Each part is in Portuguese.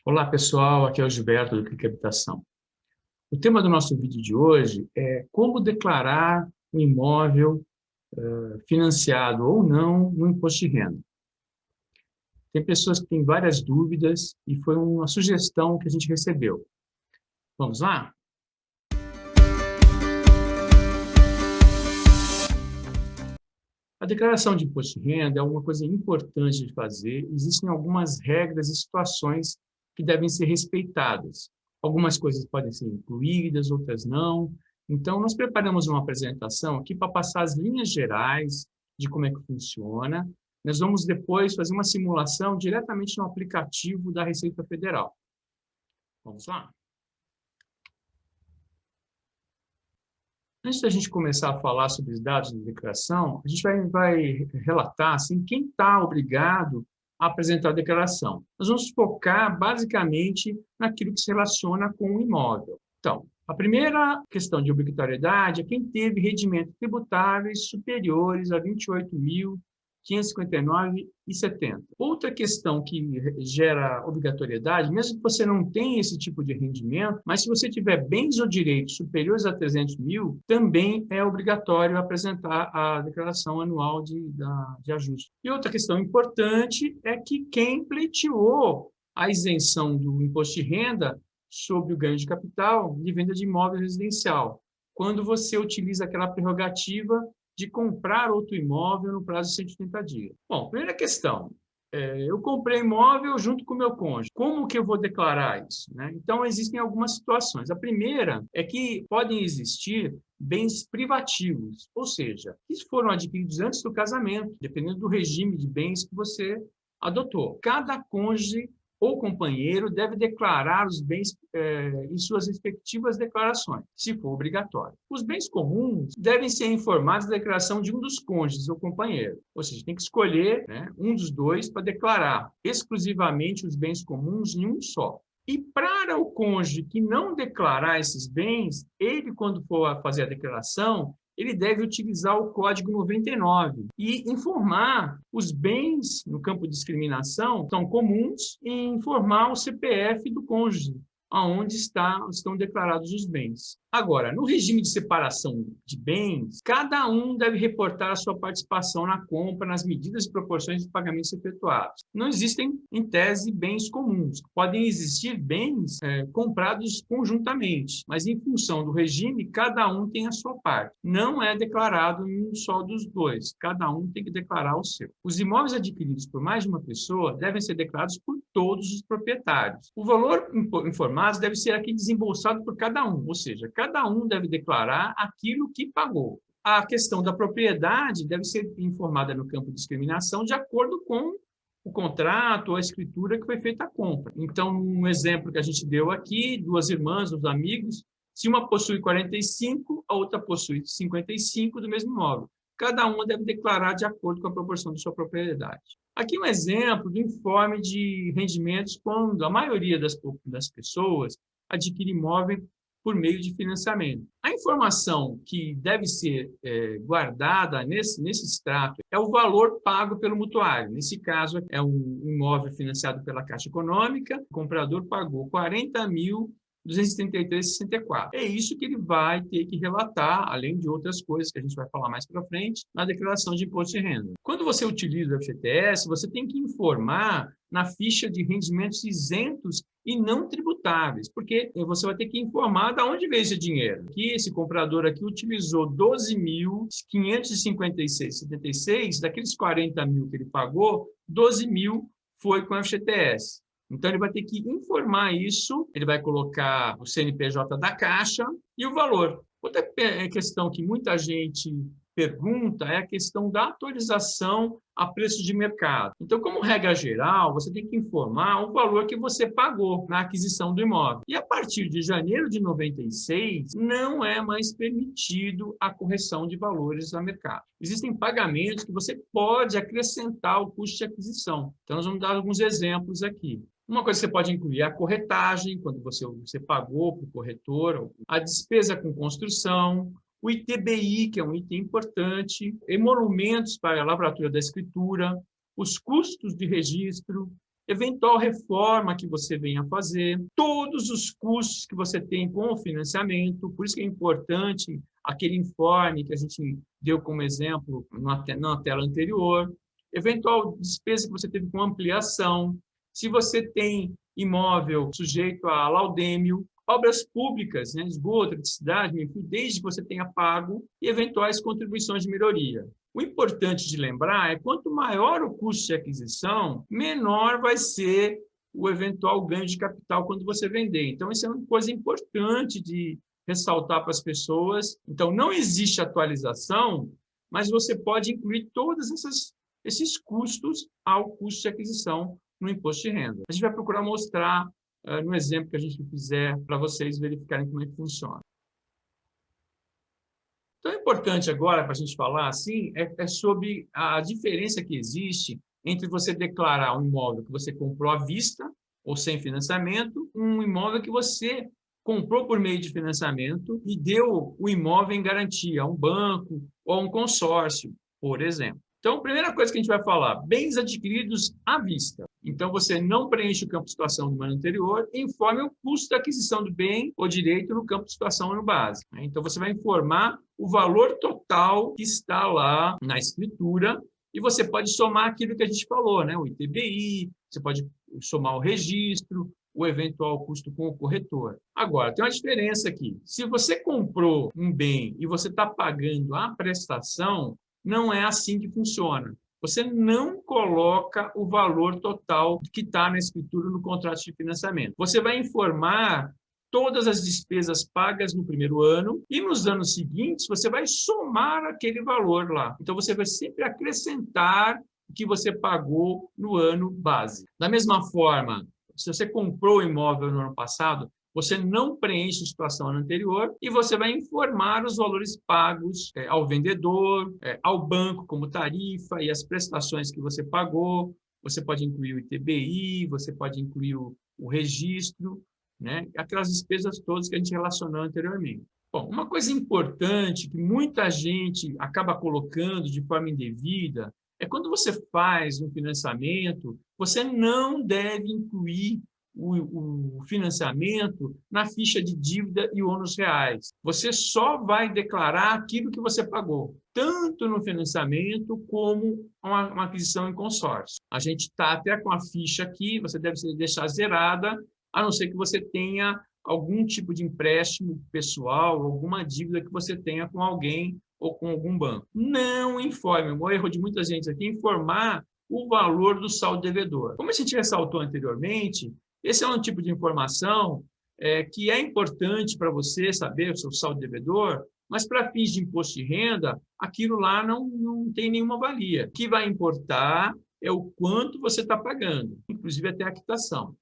Olá, pessoal. Aqui é o Gilberto do Clique Habitação. O tema do nosso vídeo de hoje é como declarar um imóvel financiado ou não no imposto de renda. Tem pessoas que têm várias dúvidas e foi uma sugestão que a gente recebeu. Vamos lá? A declaração de imposto de renda é uma coisa importante de fazer. Existem algumas regras e situações que devem ser respeitadas. Algumas coisas podem ser incluídas, outras não. Então, nós preparamos uma apresentação aqui para passar as linhas gerais de como é que funciona. Nós vamos depois fazer uma simulação diretamente no aplicativo da Receita Federal. Vamos lá? Antes da gente começar a falar sobre os dados de declaração, a gente vai relatar assim, quem está obrigado a apresentar a declaração. Nós vamos focar, basicamente, naquilo que se relaciona com o imóvel. Então, a primeira questão de obrigatoriedade é quem teve rendimentos tributáveis superiores a R$ 28.559,70. Outra questão que gera obrigatoriedade, mesmo que você não tenha esse tipo de rendimento, mas se você tiver bens ou direitos superiores a 300 mil, também é obrigatório apresentar a declaração anual de ajuste. E outra questão importante é que quem pleiteou a isenção do imposto de renda sobre o ganho de capital de venda de imóvel residencial, quando você utiliza aquela prerrogativa de comprar outro imóvel no prazo de 180 dias. Bom, primeira questão, eu comprei imóvel junto com o meu cônjuge. Como que eu vou declarar isso, né? Então, existem algumas situações. A primeira é que podem existir bens privativos, ou seja, que foram adquiridos antes do casamento, dependendo do regime de bens que você adotou. Cada cônjuge ou companheiro deve declarar os bens em suas respectivas declarações, se for obrigatório. Os bens comuns devem ser informados na declaração de um dos cônjuges ou companheiro, ou seja, tem que escolher, né, um dos dois para declarar exclusivamente os bens comuns em um só. E para o cônjuge que não declarar esses bens, ele, quando for fazer a declaração, ele deve utilizar o código 99 e informar os bens no campo de discriminação são comuns e informar o CPF do cônjuge, aonde estão declarados os bens. Agora, no regime de separação de bens, cada um deve reportar a sua participação na compra, nas medidas e proporções de pagamentos efetuados. Não existem, em tese, bens comuns. Podem existir bens comprados conjuntamente, mas em função do regime, cada um tem a sua parte. Não é declarado em um só dos dois. Cada um tem que declarar o seu. Os imóveis adquiridos por mais de uma pessoa devem ser declarados por todos os proprietários. O valor informado deve ser aqui desembolsado por cada um, ou seja, cada um deve declarar aquilo que pagou. A questão da propriedade deve ser informada no campo de discriminação de acordo com o contrato ou a escritura que foi feita a compra. Então, um exemplo que a gente deu aqui, duas irmãs, os amigos, se uma possui 45, a outra possui 55 do mesmo imóvel. Cada uma deve declarar de acordo com a proporção de sua propriedade. Aqui um exemplo do informe de rendimentos quando a maioria das pessoas adquire imóvel por meio de financiamento. A informação que deve ser guardada nesse extrato é o valor pago pelo mutuário. Nesse caso, é um imóvel financiado pela Caixa Econômica, o comprador pagou 40.233,64. É isso que ele vai ter que relatar, além de outras coisas que a gente vai falar mais para frente, na declaração de imposto de renda. Quando você utiliza o FGTS, você tem que informar na ficha de rendimentos isentos e não tributáveis, porque você vai ter que informar de onde veio esse dinheiro. Que esse comprador aqui utilizou 12.556,76, daqueles 40 mil que ele pagou, 12 mil foi com o FGTS. Então, ele vai ter que informar isso, ele vai colocar o CNPJ da Caixa e o valor. Outra questão que muita gente pergunta é a questão da atualização a preço de mercado. Então, como regra geral, você tem que informar o valor que você pagou na aquisição do imóvel. E a partir de janeiro de 96, não é mais permitido a correção de valores a mercado. Existem pagamentos que você pode acrescentar ao custo de aquisição. Então, nós vamos dar alguns exemplos aqui. Uma coisa que você pode incluir é a corretagem, quando você pagou para o corretor, a despesa com construção, o ITBI, que é um item importante, emolumentos para a lavratura da escritura, os custos de registro, eventual reforma que você venha a fazer, todos os custos que você tem com o financiamento, por isso que é importante aquele informe que a gente deu como exemplo na tela anterior, eventual despesa que você teve com ampliação, se você tem imóvel sujeito a laudêmio, obras públicas, né, esgoto, eletricidade, enfim, desde que você tenha pago, e eventuais contribuições de melhoria. O importante de lembrar é que quanto maior o custo de aquisição, menor vai ser o eventual ganho de capital quando você vender. Então, isso é uma coisa importante de ressaltar para as pessoas. Então, não existe atualização, mas você pode incluir todos esses custos ao custo de aquisição no imposto de renda. A gente vai procurar mostrar no exemplo que a gente fizer para vocês verificarem como é que funciona. Então, é importante agora, para a gente falar assim, é sobre a diferença que existe entre você declarar um imóvel que você comprou à vista ou sem financiamento, um imóvel que você comprou por meio de financiamento e deu o imóvel em garantia a um banco ou a um consórcio, por exemplo. Então, a primeira coisa que a gente vai falar, bens adquiridos à vista. Então, você não preenche o campo de situação do ano anterior, informe o custo da aquisição do bem ou direito no campo de situação ano base. Então, você vai informar o valor total que está lá na escritura e você pode somar aquilo que a gente falou, né? O ITBI, você pode somar o registro, o eventual custo com o corretor. Agora, tem uma diferença aqui. Se você comprou um bem e você está pagando a prestação, não é assim que funciona. Você não coloca o valor total que está na escritura no contrato de financiamento. Você vai informar todas as despesas pagas no primeiro ano e nos anos seguintes você vai somar aquele valor lá. Então, você vai sempre acrescentar o que você pagou no ano base. Da mesma forma, se você comprou o imóvel no ano passado, você não preenche a situação anterior e você vai informar os valores pagos ao vendedor, ao banco como tarifa e as prestações que você pagou. Você pode incluir o ITBI, você pode incluir o registro, né? Aquelas despesas todas que a gente relacionou anteriormente. Bom, uma coisa importante que muita gente acaba colocando de forma indevida é quando você faz um financiamento, você não deve incluir o financiamento na ficha de dívida e ônus reais. Você só vai declarar aquilo que você pagou, tanto no financiamento como uma aquisição em consórcio. A gente está até com a ficha aqui, você deve deixar zerada, a não ser que você tenha algum tipo de empréstimo pessoal, alguma dívida que você tenha com alguém ou com algum banco. Não informe, o erro de muita gente aqui é informar o valor do saldo devedor. Como a gente ressaltou anteriormente, esse é um tipo de informação que é importante para você saber o seu saldo devedor, mas para fins de imposto de renda, aquilo lá não tem nenhuma valia. O que vai importar é o quanto você está pagando, inclusive até a quitação.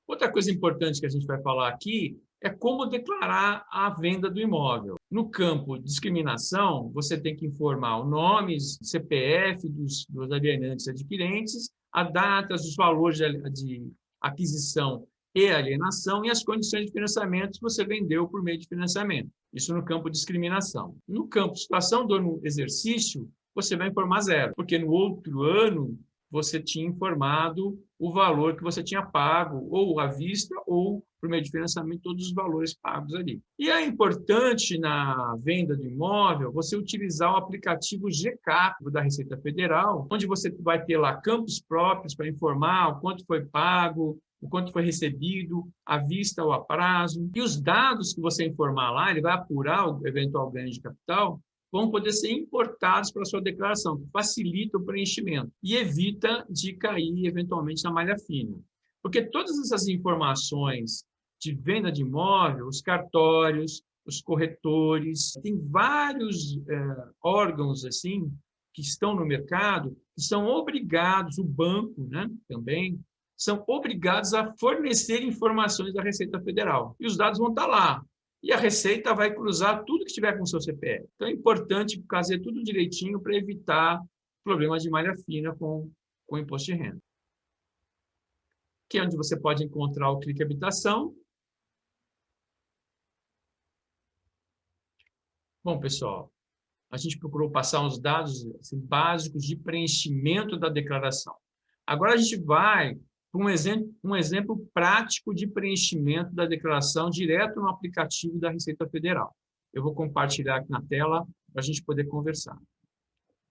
Outra coisa importante que a gente vai falar aqui é como declarar a venda do imóvel. No campo de discriminação, você tem que informar o nome, CPF dos alienantes e adquirentes, a data, os valores de aquisição e alienação e as condições de financiamento que você vendeu por meio de financiamento. Isso no campo de discriminação. No campo de situação do exercício, você vai informar zero, porque no outro ano você tinha informado o valor que você tinha pago, ou à vista, ou por meio de financiamento, todos os valores pagos ali. E é importante, na venda do imóvel, você utilizar o aplicativo GCAP da Receita Federal, onde você vai ter lá campos próprios para informar o quanto foi pago, o quanto foi recebido, à vista ou a prazo. E os dados que você informar lá, ele vai apurar o eventual ganho de capital, vão poder ser importados para a sua declaração, que facilita o preenchimento e evita de cair, eventualmente, na malha fina. Porque todas essas informações de venda de imóvel, os cartórios, os corretores, tem vários órgãos assim que estão no mercado, que são obrigados, o banco, né, também, são obrigados a fornecer informações da Receita Federal. E os dados vão estar lá. E a Receita vai cruzar tudo que estiver com o seu CPF. Então, é importante fazer tudo direitinho para evitar problemas de malha fina com o imposto de renda. Aqui é onde você pode encontrar o Clique Habitação. Bom, pessoal, A gente procurou passar uns dados assim, básicos de preenchimento da declaração. Agora a gente vai para um exemplo prático de preenchimento da declaração direto no aplicativo da Receita Federal. Eu vou compartilhar aqui na tela para a gente poder conversar.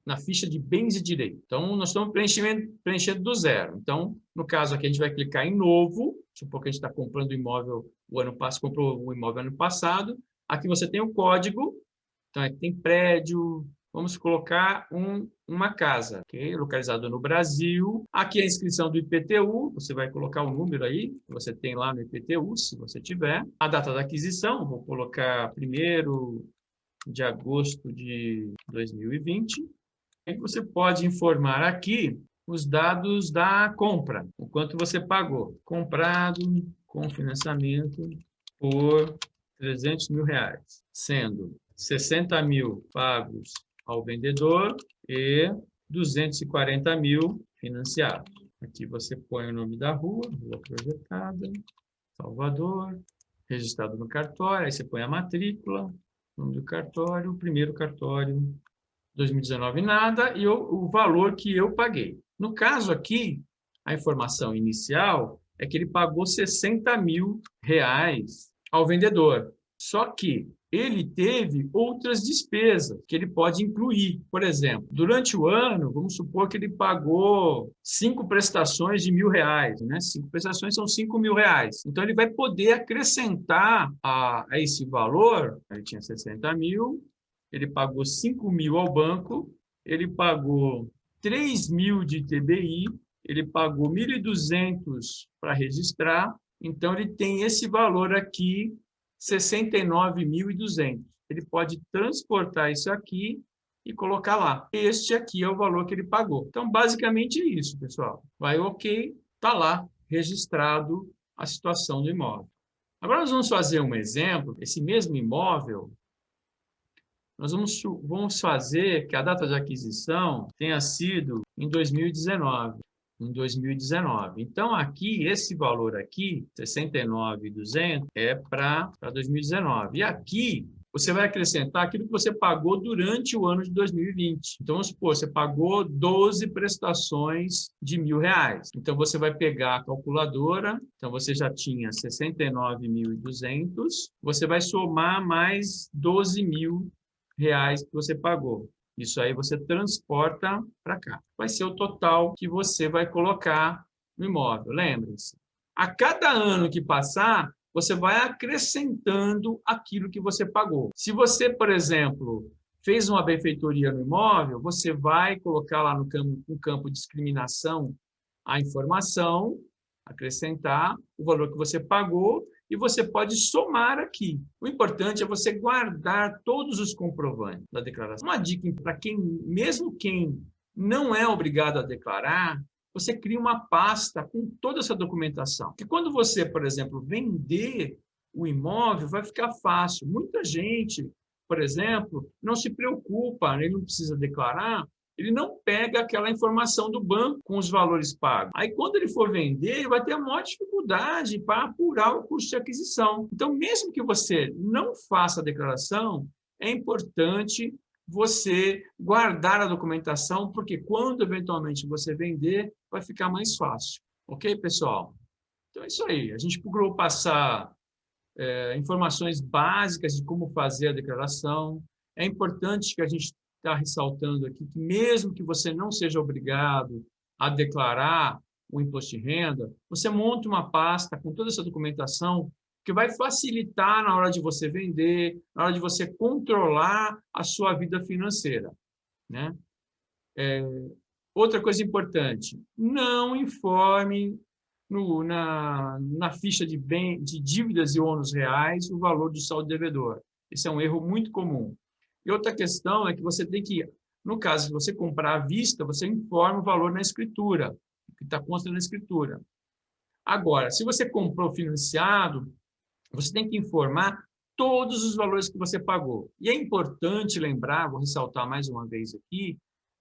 Na ficha de bens e direitos. Então, nós estamos preenchendo do zero. Então, no caso aqui, a gente vai clicar em novo. Supor que a gente está comprando o imóvel comprou o imóvel ano passado. Aqui você tem o código. Então, aqui tem prédio. Vamos colocar uma casa, okay? Localizado no Brasil. Aqui é a inscrição do IPTU. Você vai colocar o número aí que você tem lá no IPTU, se você tiver. A data da aquisição, vou colocar 1º de agosto de 2020. Aí você pode informar aqui os dados da compra, o quanto você pagou. Comprado com financiamento por R$300 mil, sendo 60 mil pagos ao vendedor e 240 mil financiados. Aqui você põe o nome da rua projetada, Salvador, registrado no cartório, aí você põe a matrícula, nome do cartório, o primeiro cartório, 2019 nada, e o valor que eu paguei. No caso aqui, a informação inicial é que ele pagou 60 mil reais ao vendedor. Só que ele teve outras despesas que ele pode incluir. Por exemplo, durante o ano, vamos supor que ele pagou 5 prestações de R$1.000, né? 5 prestações são 5 mil reais. Então, ele vai poder acrescentar a esse valor, ele tinha 60 mil, ele pagou 5 mil ao banco, ele pagou 3 mil de TBI, ele pagou 1.200 para registrar, então ele tem esse valor aqui, 69.200. Ele pode transportar isso aqui e colocar lá. Este aqui é o valor que ele pagou. Então, basicamente é isso, pessoal. Vai ok, está lá registrado a situação do imóvel. Agora nós vamos fazer um exemplo. Esse mesmo imóvel, nós vamos fazer que a data de aquisição tenha sido em 2019. Então, aqui, esse valor aqui, 69.200, é para 2019. E aqui, você vai acrescentar aquilo que você pagou durante o ano de 2020. Então, vamos supor, você pagou 12 prestações de R$1.000. Então, você vai pegar a calculadora, então você já tinha 69.200, você vai somar mais 12.000 reais que você pagou. Isso aí você transporta para cá. Vai ser o total que você vai colocar no imóvel. Lembre-se, a cada ano que passar, você vai acrescentando aquilo que você pagou. Se você, por exemplo, fez uma benfeitoria no imóvel, você vai colocar lá no campo de discriminação a informação, acrescentar o valor que você pagou, e você pode somar aqui. O importante é você guardar todos os comprovantes da declaração. Uma dica para mesmo quem não é obrigado a declarar, você cria uma pasta com toda essa documentação. Porque quando você, por exemplo, vender o imóvel, vai ficar fácil. Muita gente, por exemplo, não se preocupa, ele não precisa declarar, ele não pega aquela informação do banco com os valores pagos. Aí, quando ele for vender, ele vai ter a maior dificuldade para apurar o custo de aquisição. Então, mesmo que você não faça a declaração, é importante você guardar a documentação, porque quando, eventualmente, você vender, vai ficar mais fácil. Ok, pessoal? Então, é isso aí. A gente procurou passar informações básicas de como fazer a declaração. É importante que a gente está ressaltando aqui que mesmo que você não seja obrigado a declarar o imposto de renda, você monta uma pasta com toda essa documentação que vai facilitar na hora de você vender, na hora de você controlar a sua vida financeira, né? Outra coisa importante, não informe na ficha de dívidas e ônus reais o valor do saldo devedor. Esse é um erro muito comum. E outra questão é que você tem que, no caso, se você comprar à vista, você informa o valor na escritura, que está consta na escritura. Agora, se você comprou financiado, você tem que informar todos os valores que você pagou. E é importante lembrar, vou ressaltar mais uma vez aqui,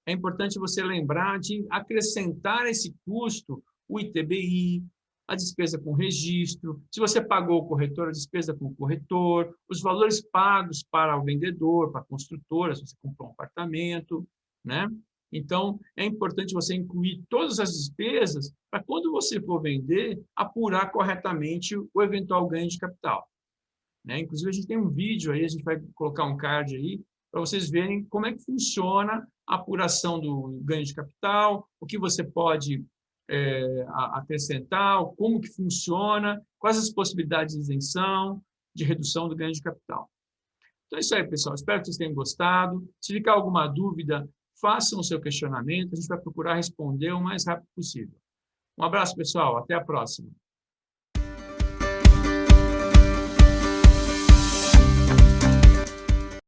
é importante você lembrar de acrescentar esse custo, o ITBI, a despesa com registro, se você pagou o corretor, a despesa com o corretor, os valores pagos para o vendedor, para a construtora, se você comprou um apartamento, né? Então, é importante você incluir todas as despesas para, quando você for vender, apurar corretamente o eventual ganho de capital, né? Inclusive, a gente tem um vídeo aí, a gente vai colocar um card aí, para vocês verem como é que funciona a apuração do ganho de capital, o que você pode acrescentar, como que funciona, quais as possibilidades de isenção, de redução do ganho de capital. Então é isso aí, pessoal. Espero que vocês tenham gostado. Se ficar alguma dúvida, façam o seu questionamento. A gente vai procurar responder o mais rápido possível. Um abraço, pessoal. Até a próxima.